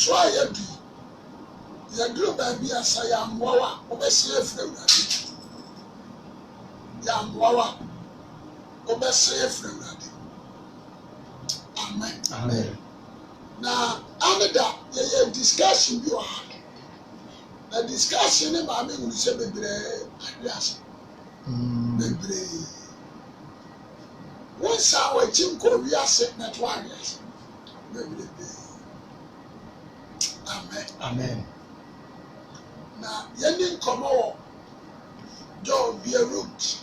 so ayɛ di yɛduru baabi asa yɛ amoawa wobɛsɛ afiri awurade yɛ amoawa wobɛsɛ afiri awurade amen Amen. na aneda yɛyɛ discussion bi wɔ ha na discussion ne maame hunu sɛ bebree ahwe ase bebree wonsa w'akyi nkɔ wiase na to ahwe ase bebree amen Amen. na yɛni nkɔmmɔ wɔ John bia root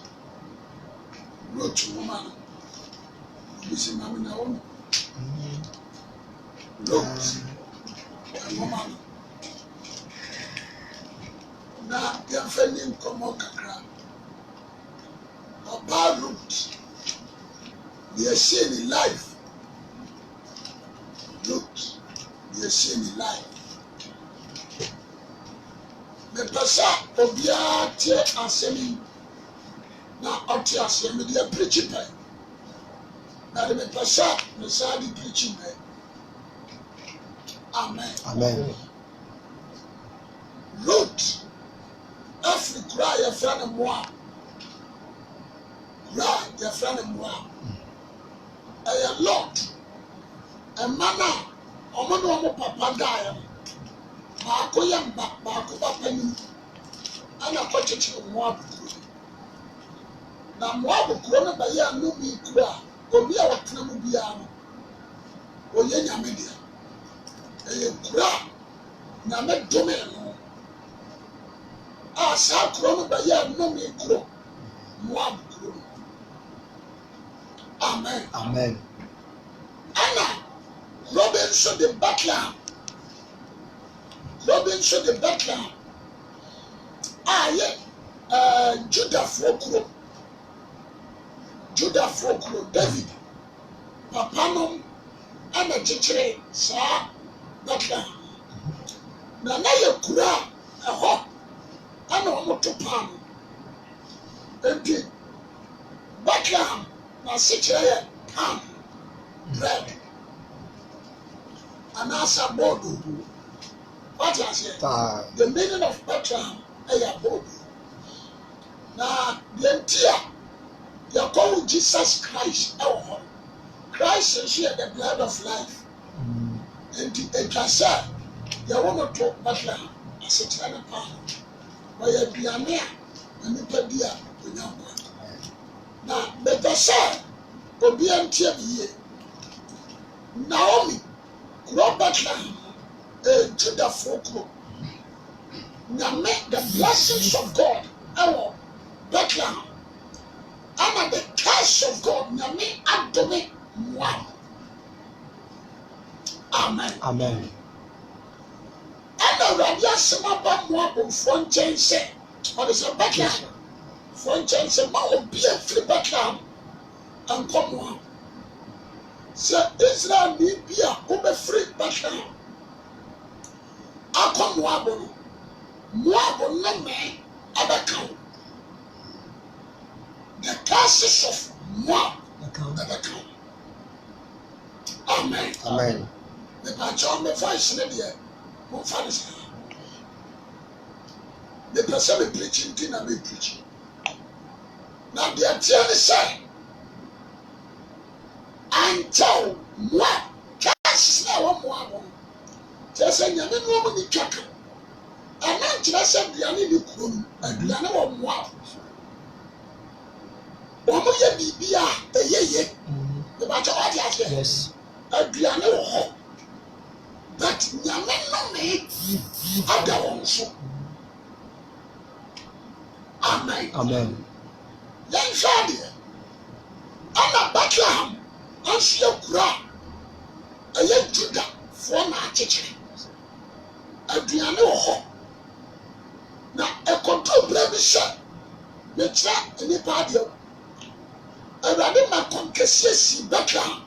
nwoma no obi si maame na wɔn root nwoma no na yɛmfa ni nkɔmmɔ kakra ɔbaa root deɛ ɛhyɛ ne life root deɛ ɛhyɛ ne life mepɛ sɛ obiara tie asɛm yi na ɔte asɛm yi deɛ pirikyi pɛ na de mepɛ sɛ mesaa de pirikyi pɛ amen Amen. root afiri kura a yɛfrɛ no Moab kura a yɛfrɛ no Moab ɛyɛ Lot ɛma no a ɔmo ne ɔmo papa daeɛ no baako yɛ mba baako ba panim ɛna kɔkyekyere Moab kuro na Moab kuro no bɛyɛ nnome kuro a obi a wɔtena mu biara no ɔyɛ nyame deɛ ɛyɛ kuro a nyame domee no a saa kuro no bɛyɛ nnome kuro Moab kuro no amen Amen. ɛna kuro bi nso de Bethlehem a yɛ Judafoɔ kuro David papa nom ɛna kyekyere saa Bethlehem na yɛ kuro a ɛhɔ ɛna wɔn to paano enti Bethlehem na asekyerɛ yɛ palm bread anaasɛ bɔɔdo what you say? The meaning of Bethlehem ɛyɛ bɔɔdo na deɛ nti a yɛkɔwo Jesus Christ ɛwɔ hɔ Christ nso yɛ the bread of life nti atwa sɛ yɛwɔ no to Bethlehem asekyerɛ no paano wɔyɛ aduane a nipa di a onya nkwa na mepɛ sɛ obiara ntie me yie Naomi kuro Bethlehem Judafoɔ kuro nyame the blessings of God ɛwɔ Bethlehem ama the curse of God nyame adome Moab amen Amen. ɛna Awurade asɛm aba Moabfoɔ nkyɛn sɛ ɔde sɛ Bethlehem foɔ nkyɛn sɛ ma obi afiri Bethlehem nkɔ Moab sɛ Israel ni bi a wobɛfiri Bethlehem akɔ Moab no Moab nnome ɛbɛka wo the curses of Moab ɛbɛka wo amen Amen. mepakyɛw mefa hyene deɛ momfa ne saa mepɛ sɛ mepirikyi nti na mepirikyi na deɛ teɛ ne sɛ ankyɛw Moab curses na ɛwɔ Moab no kyerɛ sɛ nyame ne ɔmo ne twa ka ɛna nkyerɛ sɛ aduane ne kuro no aduane wɔ Moab ɔmo yɛ biribi a ɛyɛ ye mebakyɛ wate aseɛ Yes. aduane wɔ hɔ but nyame nnome ada wɔn so amen Amen. yɛnhwɛ adeɛ ɛna Bethlehem nso yɛ kuro a ɛyɛ Judafoɔ na akyekyere aduane wɔ hɔ na ɛkɔtɔ berɛ bi hyɛ mekyerɛ nnipa adeɛ Awurade ma kɔnkɛseɛ si Bethlehem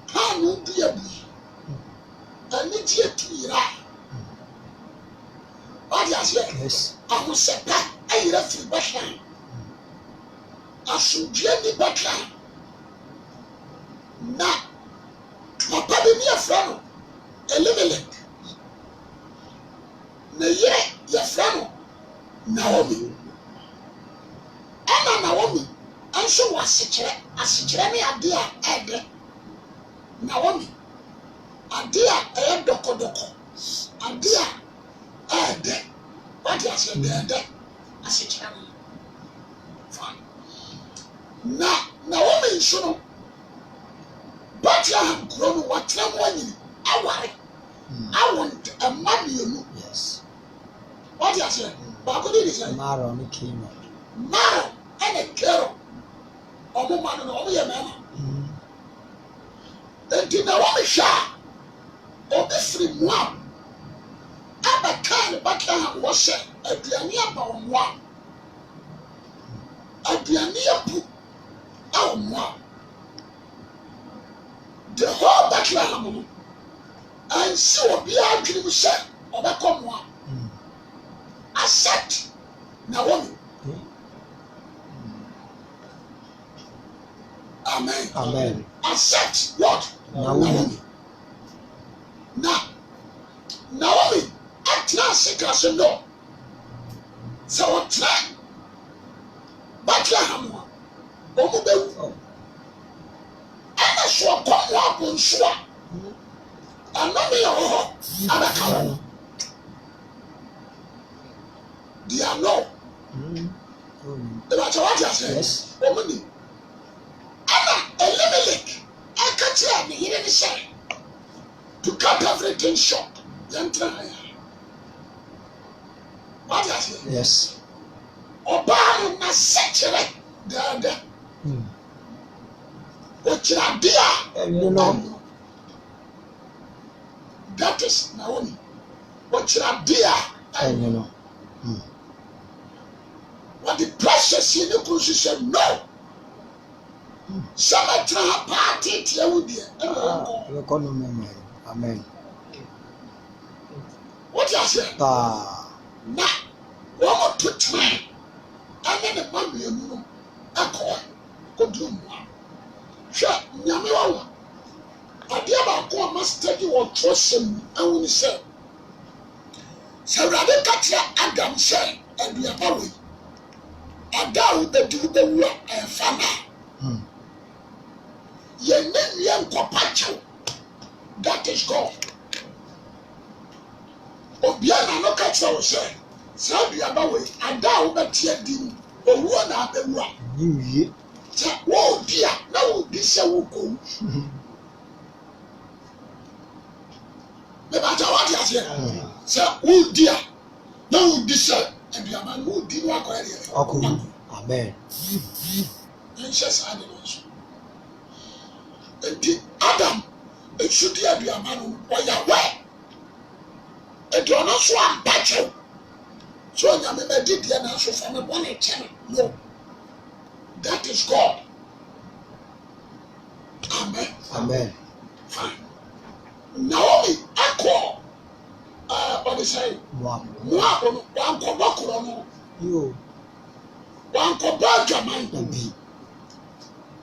paano dua bui anigyeɛ tu yera ɔde aseɛ Yes. ahosɛpa ayera firi Bethlehem asomdwoe ni Bethlehem na papa bi ne afrɛ no Elimelech. Ne yere yɛfrɛ no Naomi. Ɛna Naomi nso wɔ asekyerɛ ne ade a ɛdɛ. Naomi ade a ɛyɛ dɔkɔdɔkɔ, ade a ɛdɛ. Wate ase ɛdɛ asekyerɛ no. Fine. Na Naomi nso no Bethlehem kuro no wɔtena mu anyini aware. Awo mma mmienu. Yes. Wate ase baako de sɛ Maro ne Kino. Maro ɛna Kero. Ɔmo ma no na ɔmo yɛ mɛma. Enti na wɔn hwɛ a obi firi Moab abɛka ne Bethlehem wɔhyɛ aduane aba wɔ Moab. Aduane abu awɔ Moab. The whole Bethlehem no ansi obiara adwene mu sɛ ɔbɛkɔ Moab. Accept Naomi. Amen. Amen. Accept what? Naomi. Now, Naomi, atena sika so no. Sɛ ɔtena Bethlehem a ɔmo bɛwu. Ɛna so ɔkɔ Moab nso a ɛnome yɛ wɔ hɔ abɛka wɔn. They are no. Ebakyɛ wate ase. Yes. Ɔmo ni. Ɛna Elimelech ɛka kyerɛ ne yere ne sɛ to cut everything short. Yɛntena ha ya. Wate ase. Yes. Ɔbaa no n'asɛkyerɛ dɛɛdɛ. Ɔkyerɛ ade a. You know. That is Naomi. Ɔkyerɛ ade a. You know. What the precious in the cruise said no. Some try party Amen. What you say? Now, one more to try. And then the man you know, a call. Go do one. Shut Nyamiwa. I dear about go must take you or trust him. And when he said, so rather cut your Adam say, and we are married. Ada ube di ube wura fana. Ye ne ye nkɔpakyɛw. That is God. Obiara no ka kyerɛ wo sɛ saa aduaba wei ada a wobɛte adi no owuo na abɛwura. Yiye. Sɛ wɔɔdi a na wɔdi sɛ wokɔwu. Mebagya wate aseɛ. Sɛ wodi a na wodi sɛ aduaba no wodi no akɔyɛ deɛ. Okay. Amen. Nhyɛ saa de no nso. Enti Adam esudi aduaba no ɔyɛ wɛ. Enti ɔno nso ampakyɛw. So onyame bɛdi deɛ na nso fa me bɔne kyɛ no. That is God. Amen. Amen. Fine. Naomi akɔ ɔde sɛ Moab no wankɔbɔ korɔ no. Yo. Wankɔbɔ adwaman bi.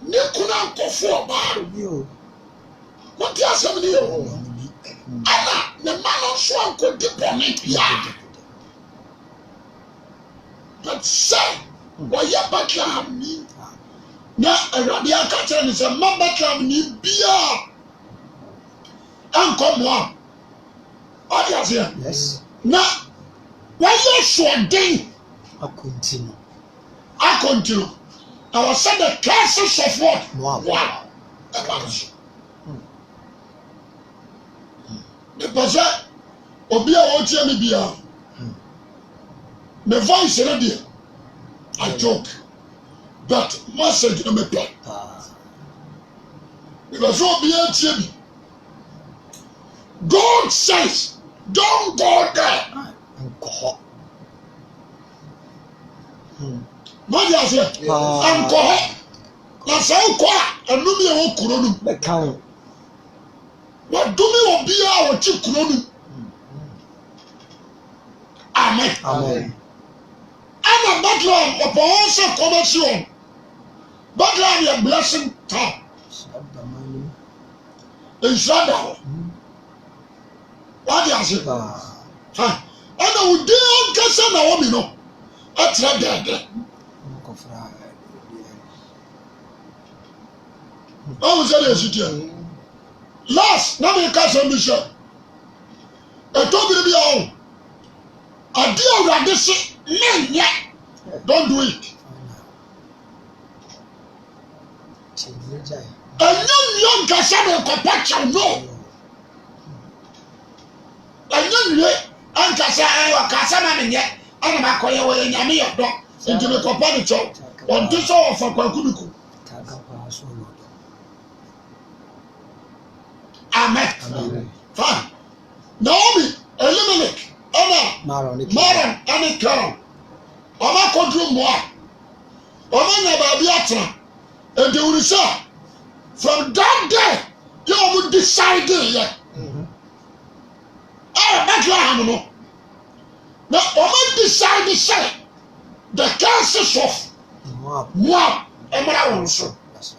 Ne kunu ankɔfo ɔbaa. Yo. Wɔte asɛm ne yɛ. Ɛna ne ma no nso ankɔdi bɔne bia. But sɛ wɔyɛ Bethlehem ni na Awurade aka kyerɛ ne sɛ ma Bethlehem ni bia ankɔ Moab. Ɔde aseɛ. Yes. Na wɔyɛ soɔden. Continue. I was said the curses of what? Moab. Because obi a wɔtie me bia. My voice ready. I joke. But message no me pɛ. Because obi a tie me. God says, don't go there. What do you say? Ankɔ. Na sɛ wokɔ a ɛnum yɛ wɔ kuro no. Bɛka wo. Wɔdome obiara a wɔte kuro no. Amen. Amen. Ɛna Bethlehem ɔpɔ wɔn sɛ kɔmɛsion. Bethlehem yɛ blessing town. Nhyira da hɔ. What is it? Fine. And I would do Cassan Naomi. I tried that. I was at a city. Last, now we catch a mission. I told you to be home. I deal with this man yet. Don't do it. A young Cassan Copacha, no. A young and Cassan yet. And I'm going away in Yami of dog into the Copanicho on this hour for Kwakuku. Amen. Fine. Naomi, Elimelech, Anna, Maran, and Crown. Oma Kodru Moa. Oma Nababiatra. And they will say, from that day, you would decide it. That's what now, Oma decide to say, the cases of Moab, and Brownson. Yes.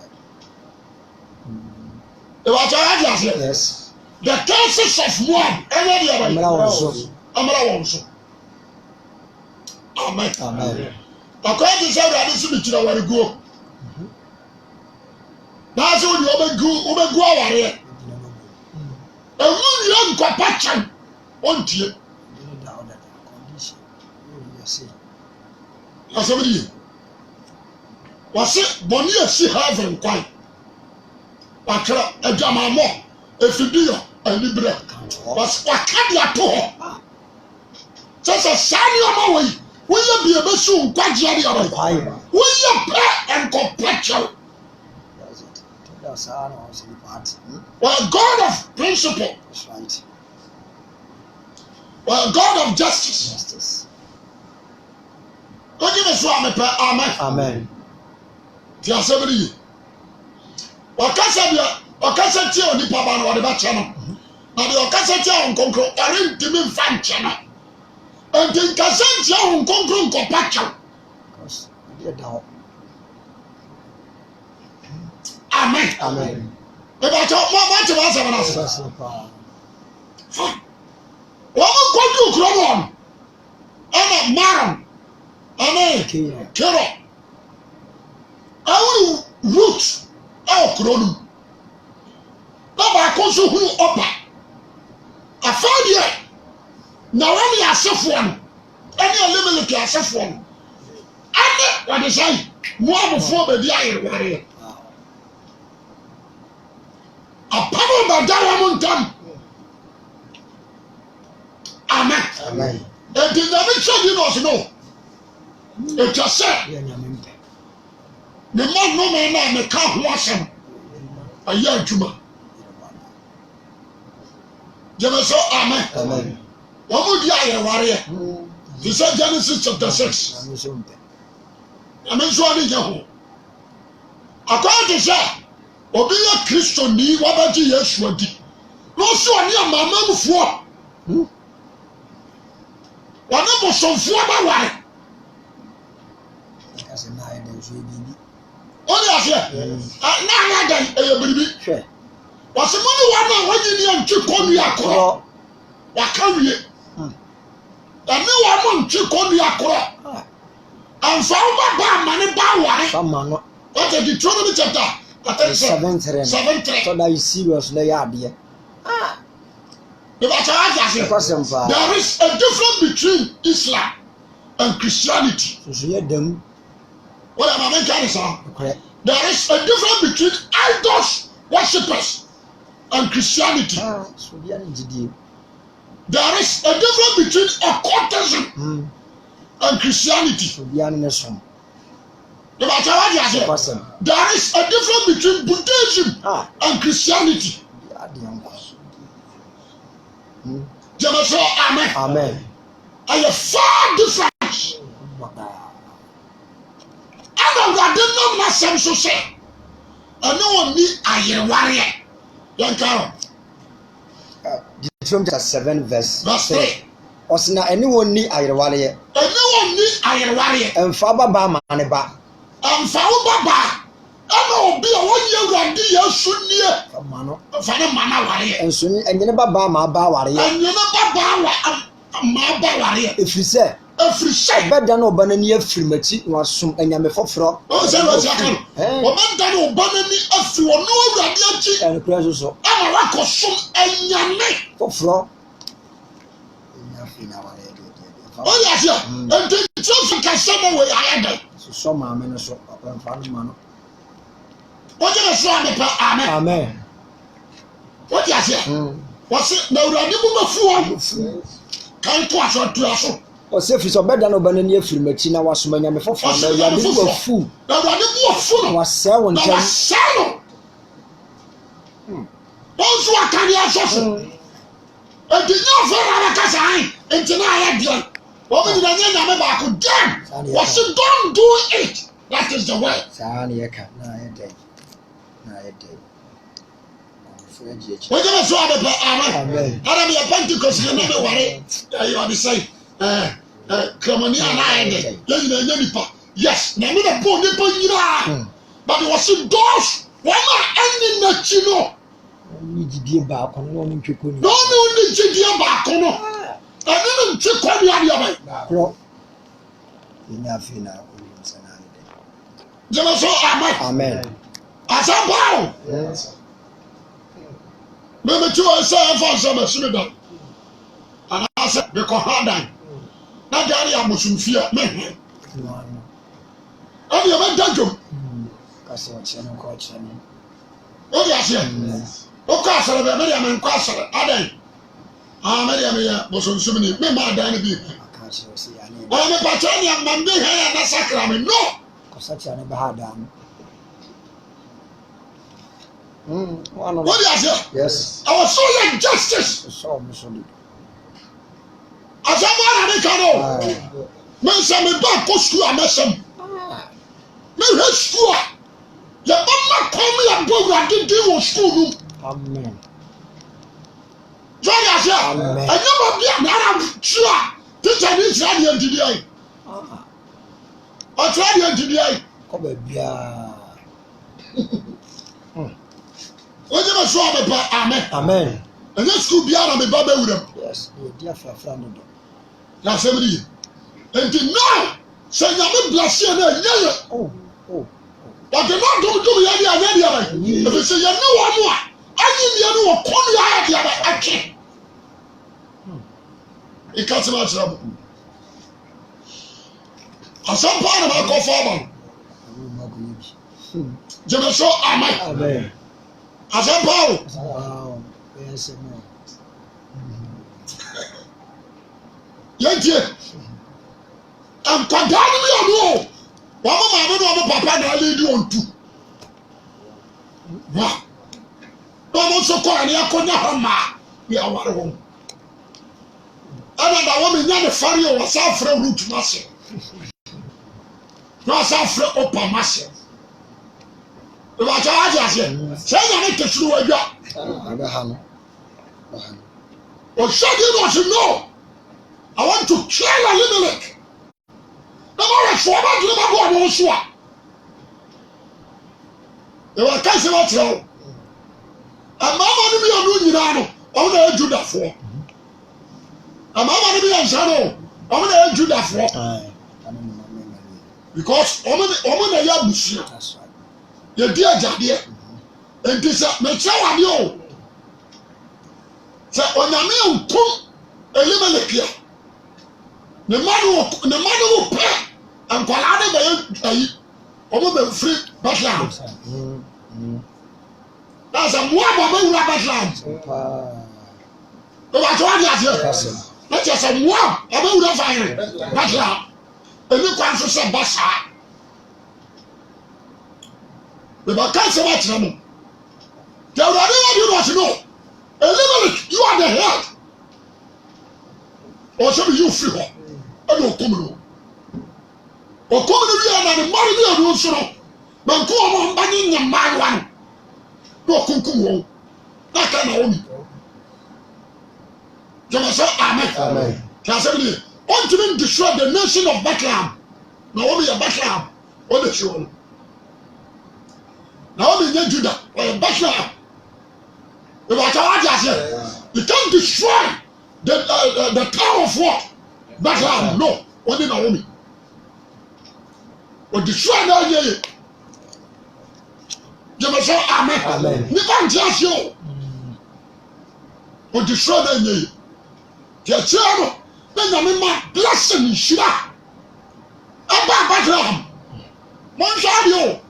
The cases of Moab, and any other Brownson. Amen. Amen. According to that, this is the way to go. That's what you go away. A young Copachan, won't you? Somebody was it Bonnie see heaven quite. Wakra a jamamo, a fidio, a libra was Wakadia to her. Just a Samuel way. Will you be able to quite jelly of a will you pay and complexion? Well, God of principle. That's right. Well, God of justice. God give us one, amen. Amen. Dear somebody, Okasa tia on the papa or the channel. Now the Okasa tia on concro, or in the fan channel. And the Casantia on concro compaction. Amen. Amen. About what you answer. What will you grow on? And a man. Amen. Kero. I will root. Oh, Kronum. Baba Kosu who upper. I found you. Now only a self one. Any eliminate a self one. And what is I? More before the iron warrior. A power by Diamond Dam. Amen. Amen. And the nature you know. It just said. The man no man may come wash him. A year Juma. Jemeso, amen. Amen. What would you warrior? He said Genesis chapter 6. Amen. So I need you. According to say, Obi a Christian ni wabaji Yesu adi. No so ani amama mufo. Wana bo sonfo ba ware. As na e dey so bibi. Only as here. Na dan e bibi. Hwe. Wase mo ni wana wanyi ni antwi komi akoro. Wa ka wie. Ame wa mo ntwi komi akoro. Anfa wo ba mane ba ware. Ba mano. What is Deuteronomy chapter 7. So that is serious na ya ade. There is a difference between Islam and Christianity. What am I making say? There is a difference between idols worshippers and Christianity. There is a difference between occultism and Christianity. There is a difference between Buddhism and Christianity. Jemeso, amen. Amen. I have far difference. I don't know some so say. I know me I warrior. Young Carol. Deuteronomy 7 verse 3. Osina anyone ni ayerware. Anyone ni ayerware. Emfa baba mane ba. Emfa baba. Ana obi a wonye Awurade Yesu nie. Mano. Fane mana ware. Enso enyene baba ma ba ware. Enyene baba wa ma ba ware. Efrise. Obeda na oba nani afiri machi na wasom anyame foforo. O se lo tia kan. Obeda na oba nani afiri ono Awurade achi. En kura so. Ama wakosom anyame foforo. Oh yes, yeah. And the children can send away either. So my men so open fan man. What you say amen? Amen. What you say? What's it? No, I didn't fool. Can't touch or to us. O se fi so beda no bana ni afiri machi na wasoma nyame foforo na ya de wo fu. Na ya de wo fu. Wa se won ntem. Na se no. Once wa kan ya so. E di no for ara ka sai. Enti na ya dia. Woman did I never back damn. What you don't do it. That is the way. Saniaka, na day. Na day. We're gonna show the amen. I don't be a Pentecost, you never worry. You are the same. Clemonia and I. Yes, never the poor nipple, you know. But it was in doors. Why not ending that you know? Need back on one people. No, need to back on. I didn't take what you have. Enough. Amen. As I bow. Yes. Maybe 2 hours for some Sudan. And I said, because Hadan. Not Gary, I must fear. Man. Oh, you went down to. Oh, yes. Oh, Castle, Miriam and Castle, Aden. Miriam was on so many. Remember, Danny B. I'm a Batanian man, big hair and a sacrament. No. Such a never had done. What do you say? Yes. I was so young justice. So much. As a man, I can't. Men say me back go school, I mess him. Me hate school. Your mama call me a boy, I didn't do school. Amen. Join us here. Amen. I never be an Arab sure. Teacher is ready and today. I tried you today. Come here. What do you say about amen? Amen. And this school be out of the Bible with them. Yes, dear friend. Now, somebody. And now, say, I'm bless you. Oh. But you're not going to do me any idea. If you say, you know one more, I need you to come here. The other action. It can't much trouble. At some part of my co-farmer. Jimmy so amen. As a power. Wow. Yes, no. Yet, I'm condemning you. One of my papa and I lead you on two. Wow. No one so called any Akona. We are one home. And I woman young Fario was out for a root muscle. No, for open muscle. The water has here. Say, I need to show a job. Or should you not know? I want to kill a little lick. No more for about you, my boy, sure. They were casting out here. And Mamma to be a new Yano, on the Judah for. And Mamma to be a shadow, on the Judah for. Because woman a young monsieur. Your dear Jadia. And this make sure you. So when a man come a little here. The man who pay and Colada by over free Batland. That's a more of a Batland. But I told you, let us say, wow, I will not find Batland. And you can't say Bassa. But can't say much no more. Tell everyone you want to know. A little you are the head. Or should you free her? I don't come in. Or come in and marry me and also. But go on banging your man one. No kunkum. That kind of woman. Say amen. Can I say want to destroy the nation of Bethlehem. Naomi of Bethlehem. What is your Naomi nye Judah or Bethlehem. You can't destroy the town of what? Bethlehem. No, only Naomi. Or destroy that year. You must say amen. You can't just you. Or destroy that year. Your child, then you mean blessing Shira. About Bethlehem. Monshad, no,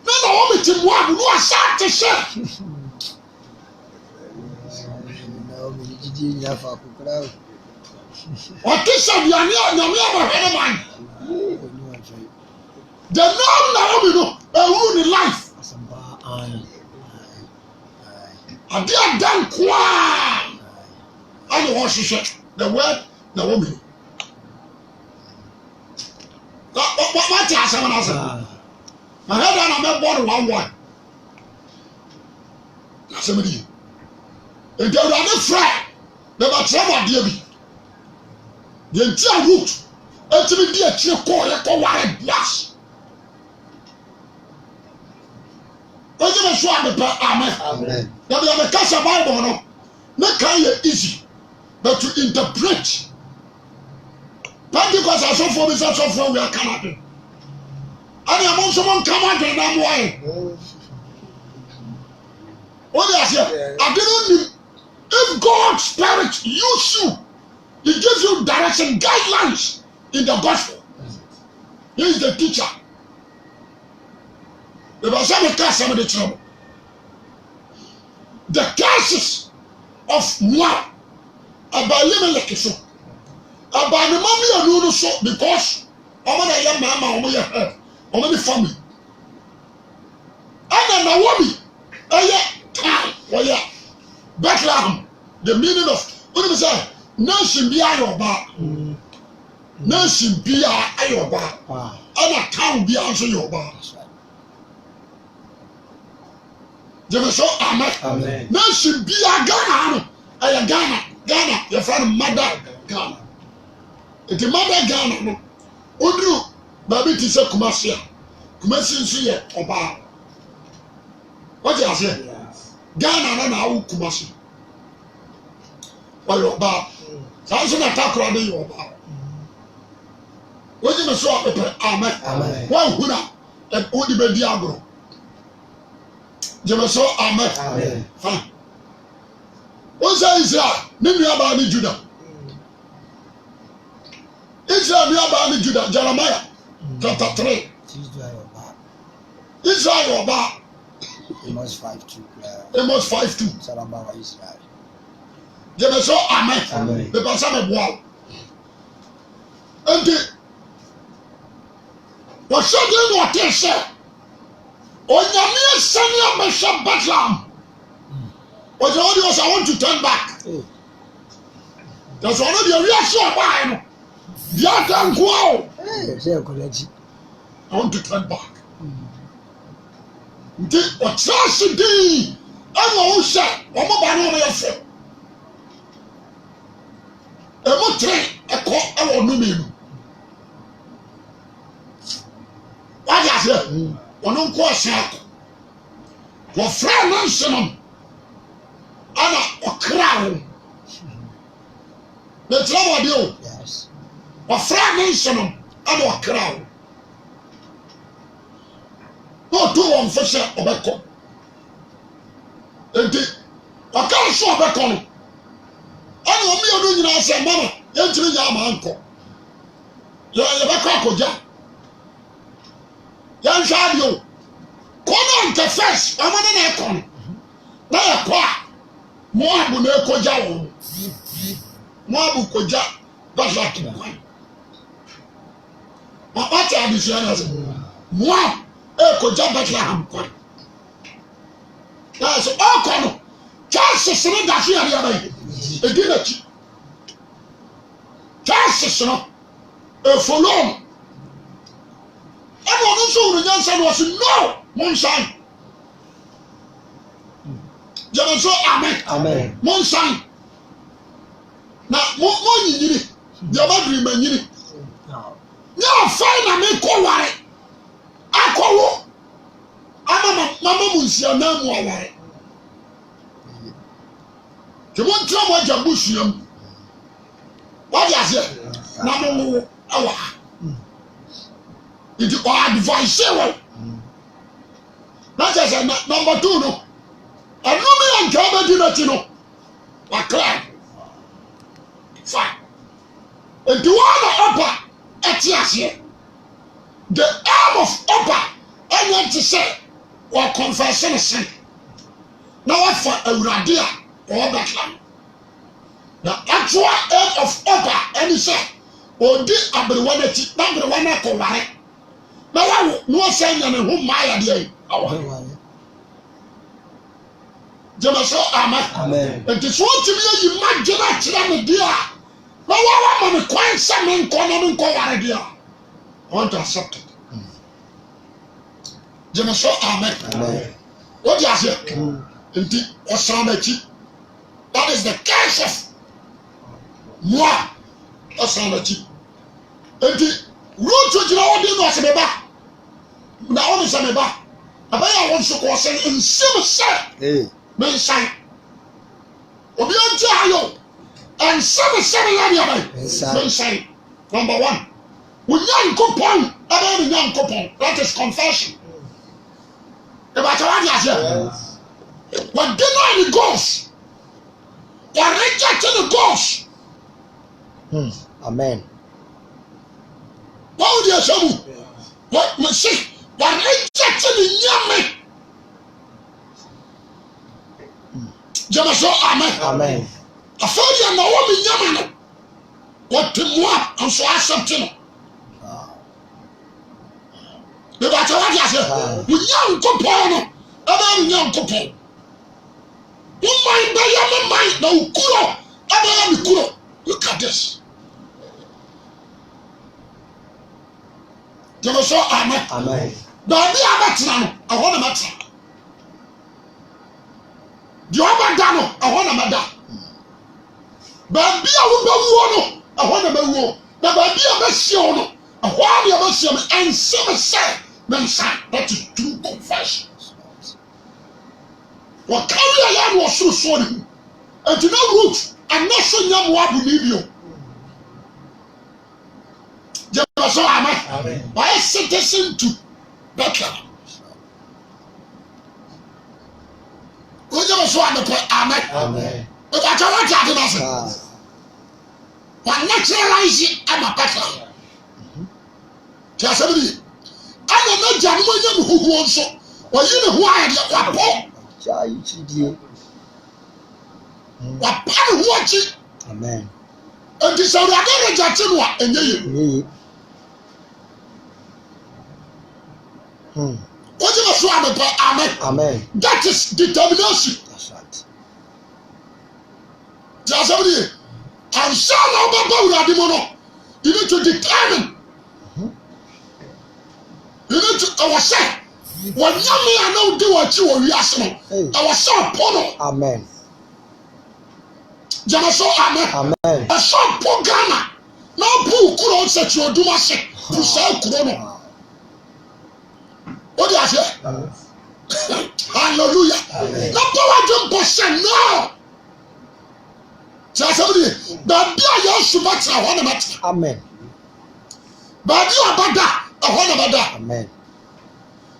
Naomi to Moab, no, I start to say. What is a man? The no Naomi no, a wound in life. I did done qua. I don't want to say the word Naomi. What is someone else? I heard I'm born one. That's somebody. And they were not fried. They were trouble, dear me. The entire root. Actually, dear, chill, call your wild blast. What do you show me? Amen. Now, we have a cast of Bible, no? Not kind of easy, but to interpret. Pentecost are so for me, so for we are Canada. And I'm also one Canada, and I'm why. What do I say? I didn't. If God's Spirit use you, He gives you direction, guidelines in the gospel. He is the teacher. The cases of Moab about Elimelech so about the mommy and so because I'm a young mama, I'm a family. And then Naomi, time, Bethlehem, the meaning of what do you say? Nation be Ayoba. Nation be Ayoba. And a town be also Yoba. So, amen. Nation be a Ghana. Ghana, your friend mother Ghana. It's a mother Ghana. Odru, baby, to say Kumasia. Kumasi is Oba. What do you say? Ghana na awu Kumasi. Why Oba? Sanso na takura de Oba. What do you say? Amen. One huna and odi be diagro. Je so amen. Fine. What say Israel? Nimi abani Judah. Israel ni abani Judah. Jeremiah chapter 3. Israel Oba. Amos 5:2. Amos 5:2. Salabawa Israel. Je so amen. The person of wow. And what should you what they say? Onyame senior Bishop Bethlehem. What the audience I want to turn back. That's one of the reaction why. The other go. I want to turn back. What trust thee? I'm also one more by no way. A more train a call our name. What is it? One on course, your friend mentioned him, and a crown. The trouble you, yes. Your friend mentioned him, and a crown. No, 2 on fish or bacon. And I can't show bacon. I know me, I say, Mama, you're telling your uncle. You're a back. Yan shadio kono nke first amana na ekon na ekwa Moab na ekoja wo Moab koja Bethlehem kwan what are these ones Moab ekoja Bethlehem kwan that's all kono chances no da fi ari abai edinachi chances no e follow. Everyone who said was no, Monshine. Just so amen. Monshine. Now, money, the other man, no, fine, I may call it. I call Mama nsia na mu aware te won tra mo agya busuam what you say na mo awa it or advice we na just number 2 no anu me anka ba di na ti no wa clear fine and the one upper etiasie the arm of upper I want to say or confession sin now what for awurade a or betlam the actual aim of upper and say odi abrewana ti na abrewana ko ware na wa no say nya ne ho maya de awa jema so amen and this one to me you imagine akira me dia na wa me kwan say me nko na me nko ware dia I want to accept it jema so amen what you say enti osanachi that is the case of moi osanachi enti root to odi no se beba na o se beba abaya won so ko se nsim se me sai obi anti ayo and seven ya dia me sai number 1 unyankopon aba unyankopon that is confession about what you say when deny the ghost or rejecting the ghost amen what you say what me say when rejecting the nyame jama so amen afọdi na wo me nyame no what mo am so accepting about what you say unyankopon no aba unyankopon my mind na ukuro aba mi kuro look at this jama so amen ba bi abatina no ahona matra di obada no ahona mada ba bi a wo bawo no ahona bawo na ba bi abahie no ahona abahie me and say that is true confession what carry a was so sorry and to no root and not so young wabu nibio just so amen by citizen to better we just want to amen but I don't want to one naturalize I'm a better just somebody I don't know January who wants so or you know why I watching amen and this are the rejecting one and you what you must want to amen that is determination that's right just somebody and so now you need to determine you need to our say when you I know do what you are asking our son pono amen jama so amen a son po Ghana no pu kuro set you do mase to say kuro no what do you say hallelujah no power don't percent no just somebody that be a young subatra one matter amen but you are bada one bada amen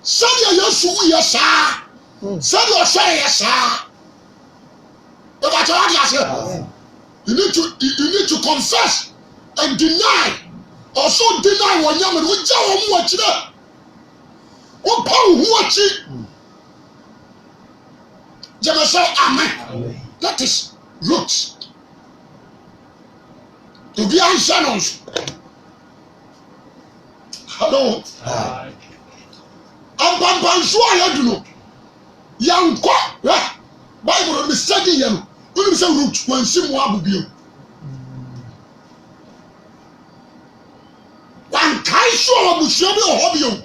send your suwi yesa send your say yesa but what you say you need to confess and deny also deny one yam and we jaw mu akire o pa hu achi jama say amen that is root to be answers hello Ampanso ayaduno yanko Bible be study yam we say root when simu abubio wan kai so abusua bi ohobio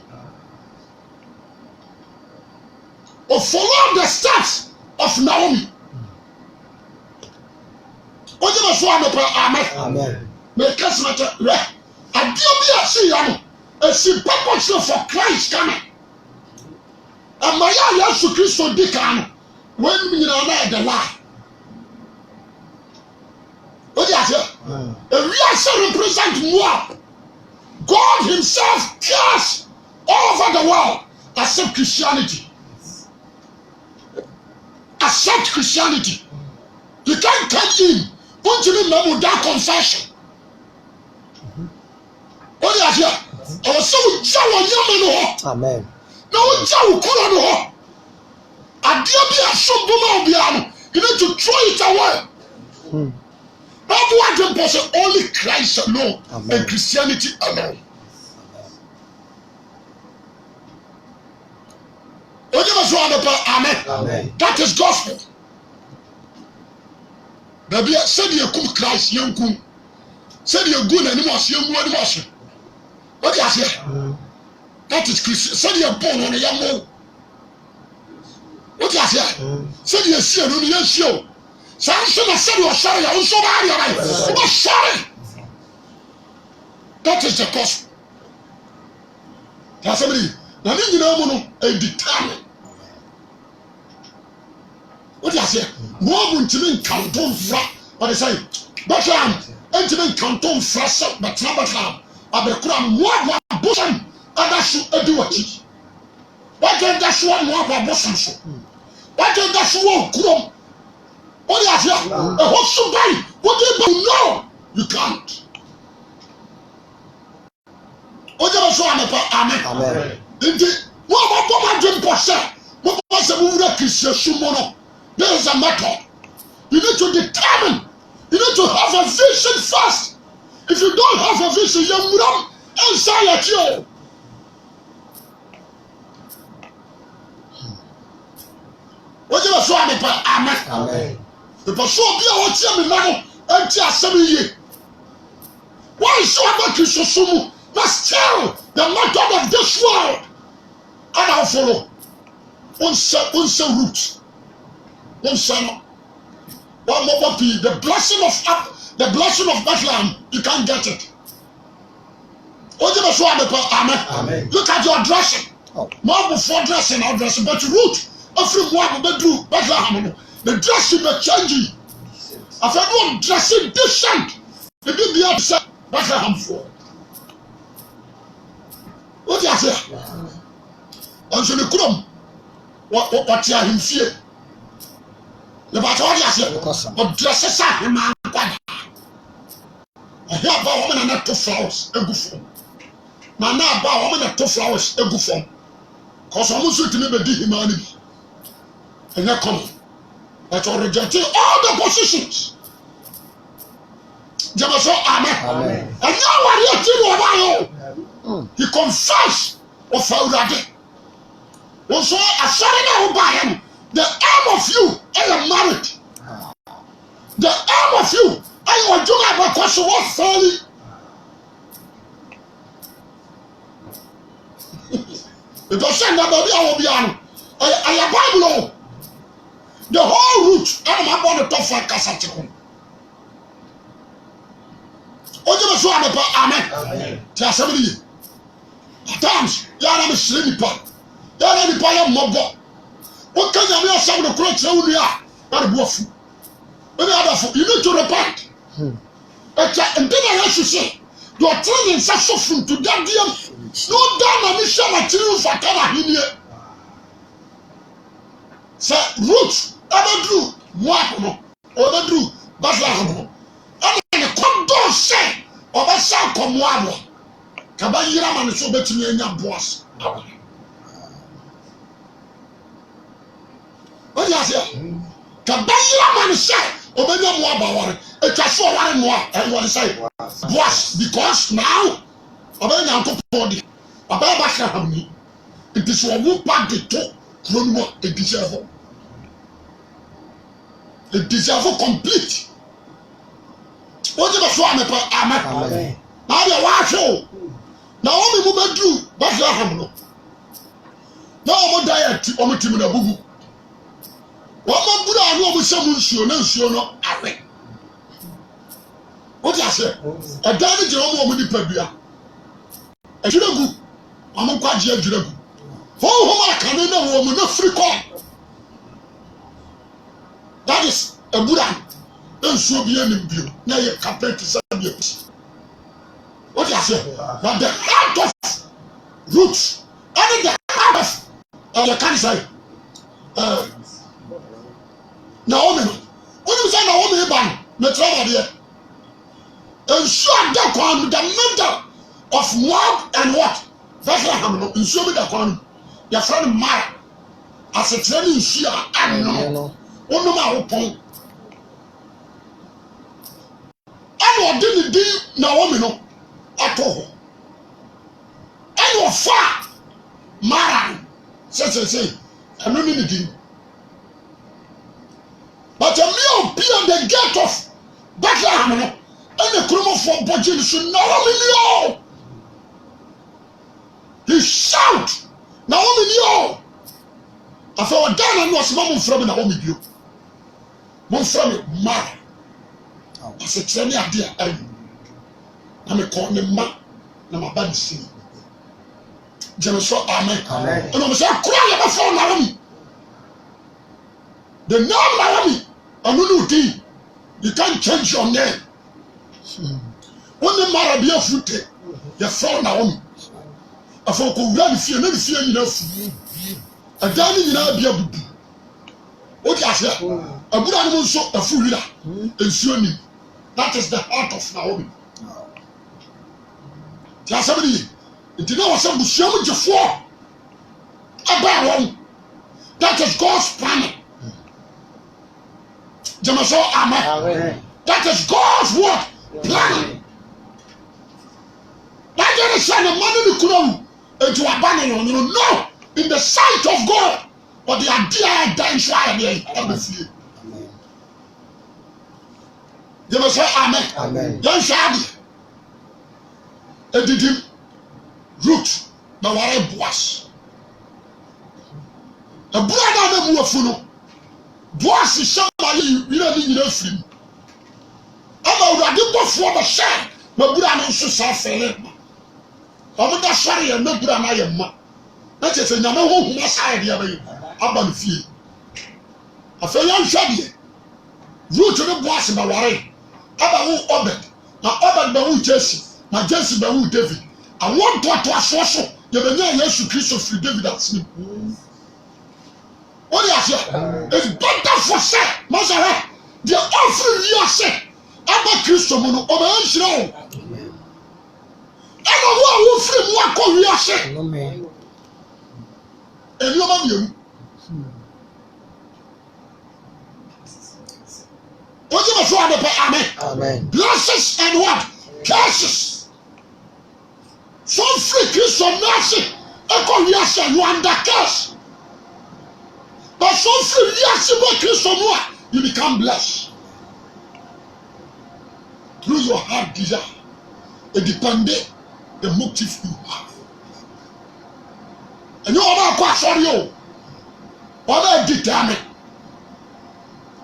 or follow the steps of Naomi oje ma so amen me kasmata re adio bi asi ya no esi purpose for Christ coming Amaya Yesu Christo dikano. When you know the lie. What is it? And we are represent more. God himself cares all over the world. Accept Christianity. Accept Christianity. You can't come in until you without confession. What is it? I was so jaw Amen. No jaw cool. I dare be a sub. You need to throw it away. Not one person, only Christ alone. Amen. And Christianity alone. Amen. Amen. That is gospel. Baby, said you come Christ, you come. Said you good anymore, you good. What do you say? That is Christian. Said you born on a young man. What do you say? Said you see on the show. Samson said you are sorry, I'm so bad. I'm sorry. That is the gospel. That's somebody. Now, you know, determined. What do you say? More than to mean canton flat. What I say? But and to mean canton flat, but number time. I be cram more bosom. Other should do what it. Why don't that one more bosom? Why don't that one cram? What do you say? A whole somebody. What do you know? You can't. What do you say? Amen. Amen. Indeed, what about my dream person? What was a movie Christian Sumono? There is a matter. You need to determine. You need to have a vision first. If you don't have a vision, you're not inside at you. What do you say? Amen. Amen. The person will be able to tell me now and tell 7 years. Why is so about Christian Sumo? But still, the method of this world. And I'll follow. One root. One son. One more be the blessing of Bethlehem. You can't get it. What do you say? Amen. Amen. Look at your dressing. More before dressing, I'll dress, but root. Every one will do Bethlehem. The dressing will change. If everyone dressing decent, they did the upset Bethlehem for. What do you say? And so the Krum, what you are in fear. The battle, what you say? But dresses are him. I hear about women and not 2 flowers, a good form. Now, about women and 2 flowers, a good form. Because I want you to never do humanity. And you're coming. But you're rejecting all the positions. Jamaso, amen. And now what you do about you? He confessed of Faurade. Also, I saw by him. The aim of you, I am married. The aim of you, I am doing about question what fairly. The person that will be on. I am Bible. The whole root, I am about the top 5 cassette. Amen. Tell somebody. At times, you are a sleepy pot. You are a pile of mob. What can you have some of the clothes you are? Not a wolf. You need to repent. And then I have to say, you are turning such suffering to that dear. No damn, I'm sure material for Canada. Say, roots, ever drew, Mwapano, or the drew, Bethlehem. And the condor say, or by South Comwabo. Kabayira man so betumi anya boss. What you say? Kabayira man say obenya mo abaware. Etwa so ware no a and what say? Boss because now obenya to body. Ababa Abraham ni. It is one part the to krono e deserve. It deserve complete. What you say? Amen. Now you watch. Now only woman do Bethlehem no. Now omo diet omo timi na bubu. Omo buru anu omo samu nsuo no awe. What you say? A daddy je omo nipa bia. Adwiragu. Omo kwaje adwiragu. For whom I can know woman of free call. That is a Buddha. And so be an imbue. Now you compare to some years. What do you say? But the heart of roots, and the heart of the cancer. Naomi, when you say Naomi, ban, the trouble here. And sure, that one, the mental of Moab and what? Bethlehem, and show me that one. Your friend Mara, as a training here, I know. One no more open. I didn't do Naomi no at all. And your far Mara, say, I don't need anything. But a meal be on the gate of Bethlehem, and the criminal for budget should Naomi. He shout, Naomi. I thought Dana was mom from Naomi. Mom from Mara. I said, send me a dear. I'm a corner man, and my bad see. Generous, amen. And I'm saying, cry about for Naomi. The name Naomi, I know thing. You can't change your name. When the Mara be a fruit, you're from Naomi. I thought, run fear, never fear enough. A dining in our beer. What I say? A good animal so a fool leader. And Sunni. That is the heart of Naomi. Tell somebody, it did not some show you for a one. That is God's plan. Jamaso, amen. That is God's word. Plan. That is a money to come into abandon. No. In the sight of God, but the idea dying try you must say amen. Young Shadi, a did root, the water boss. A brother of Muafuno, boss is somebody you don't need no free. I'm already before the share, but Buddha also suffer. I'm not sorry, and no Buddha, I am. That is a number who must hide the other about the field. A fellow Shadi, root to the boss in my worry. About who Obed, now Obed Bawu Jesse, my Jesse Bawu David. I want to associate you the name of Jesus for David and sleep. What do you say? It's better for say, Mazara, the offering you say about Christo Mono, or the Israel. I don't know who free what you say. And you love you. What do you want to pay? Amen. Amen. Blessings and what? Curses. So free Christian mercy. Echo reaction, you under curse. But so free reaction, Christian, you become blessed. Through your heart desire. It depends the motive you have. And you are quite sorry. What are determined?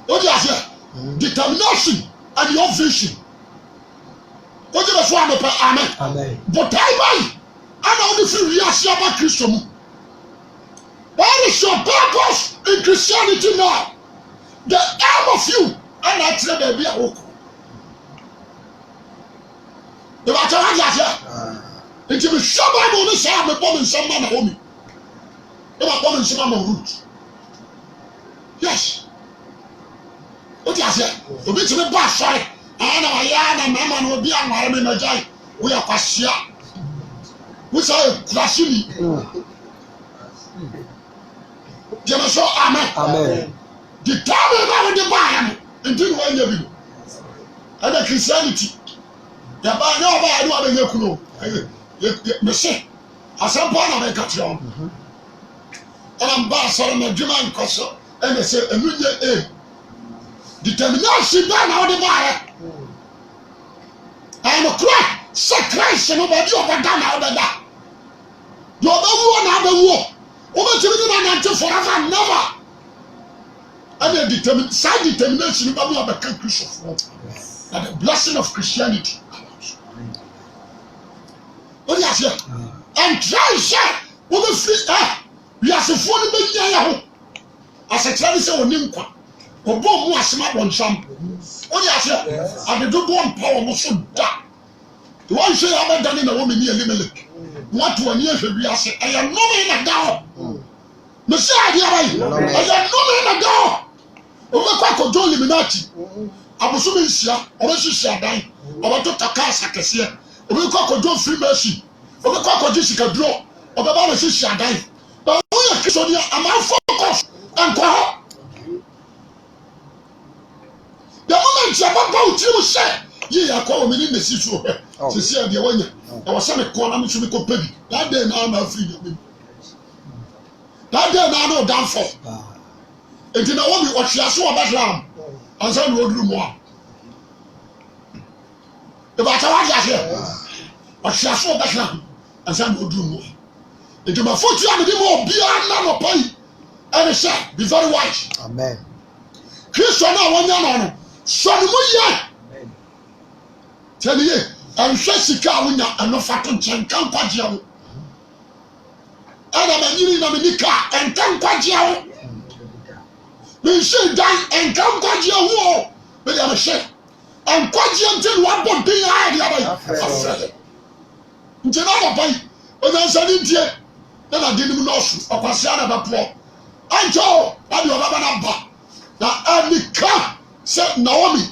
What do you say? Determination and your vision. What do you say? Amen. Amen. But I know the free reaction about Christian. What is your purpose in Christianity now? The aim of you, and I tell them be a walk. The matter what you say? It will somebody on the side of the bomb and someone home. You are bomb and someone root. Yes. What you say? You be to the back side. I know I am a man will be a man in a giant. We are Passia. We say, Krasini. Jamaso, amen. Amen. Determine how the buy until when you do. And the Christianity. The buy no buy, I don't have a yoke. You say, at some point I make a job. And I'm boss on a German castle. And they say, a million. Determination done how the buyer. I am a cry, say Christ, and nobody over done how the that. You are the one out the war. Over to me until forever, never. And the side determination about the country of and the blessing of Christianity. What do you say? And try, sir, woman free. wiasefo no benya ya ho asekyerɛ sɛ oni nkwa ɔbɔ mu asema bɔnsam ɔde ahyɛ adedodo mpa wɔ mo so da wɔn hwɛ ya bɛdane na wɔn meni Elimelek wɔto ani ahwɛ wiase ɛyɛ nnome na da hɔ mesi adeɛ abayi ɛyɛ nnome na da hɔ ɔbɛkɔ akɔdɔ eliminati abosom nsia ɔbɛhyehyɛ adan ɔbɛto takas akɛseɛ ɔbɛkɔ akɔdɔ freemason ɔbɛkɔ akɔgye sikaduro ɔbɛba abɛhyehyɛ adan na wɔyɛ kristo deɛ amanfo kɔ nkɔ hɔ the moment yɛ bɛba wo tirim sɛ yie akɔ wɔ mene nasi so hɛ sisi adeɛ wɔnya ɛwɔ sɛ me kɔɔ na me so me kɔ pɛ bi that day na ama afiri nyame that day na ano danfo enti na wɔmi ɔhwea so wɔ Bethlehem ansa na wɔduru mu a ɛbɛta wade aseɛ ɔhwea so wɔ Bethlehem ansa na wɔduru mu a enti mafotu a mede ma obiara na nɔpa yi ɛne sɛ be very wise amen kristo no a wɔnya no no sɔ ne mu yɛ tɛne ye ɛnhwɛ sika a wonya ɛno fa to nkyɛn nka nkwagyeɛ wo ɛna manyini na meni ka ɛnka nkwagyeɛ wo menhyɛ dan ɛnka nkwagyeɛ wo o mede mehyɛ nkwagyeɛ nti ne wabɔ den a ɛde abayi afrɛ nti na ababa yi onyansane ntie na nade nim nɔɔso ɔkwasea na bɛpoɔ ankyɛ o ade ɔbɛba no ba na anika sɛ Naomi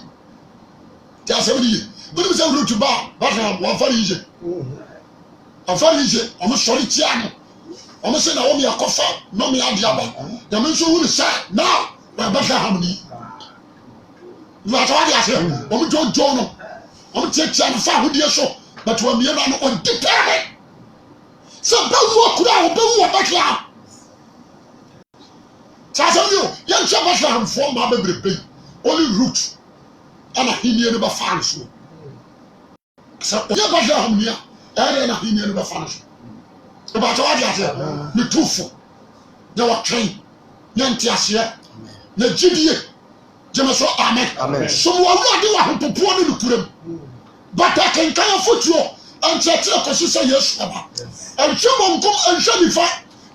ti asɛm ne ye wonim sɛ Ruth ba Bethlehem wɔmfa ne yie ɔmfa ne yie ɔmo sɔre tia no ɔmo sɛ Naomi akɔfa nɔme ade aba nyame nso hu ne sɛ now wɔ Bethlehem ni wate wade aseɛ ɔmo dwodwo no ɔmo tiatia no fa ahodie so but wɔmmie no ano ɔdi pɛɛme sɛ bɛwu akura a wɔbɛwu wɔ Bethlehem sɛ asɛm ne o yɛnhwɛ Bethlehemfoɔ mmaa bebrebe only Ruth ɛna henie no bɛfa no so sɛ ɔyɛ Bethlehem ni a ɛyɛ na henie no bɛfa no so ɛbɛkyɛ wade aseɛ ne tufo ne wɔtwɛn ne nteaseɛ ne gyidie gyeme so amen som wɔwurade wɔ ahopopoɔ ne nokuram bata kenkan afotuo ɛnkyerɛkyerɛ kɔsi sɛ Yesu aba ɛnhwɛ mɔnkom ɛnhwɛ nifa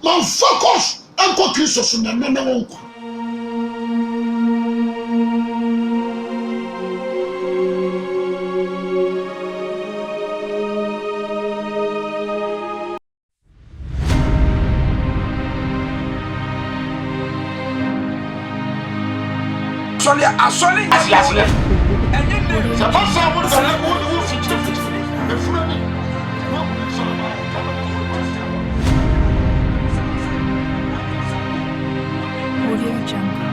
man focus ɛnkɔ Kristo so na ɛno ne wo nkwa asɔle asiase ɛnyɛ ne sɛ pasa mo sɛ wo fikyire efura ni Audio Jungle.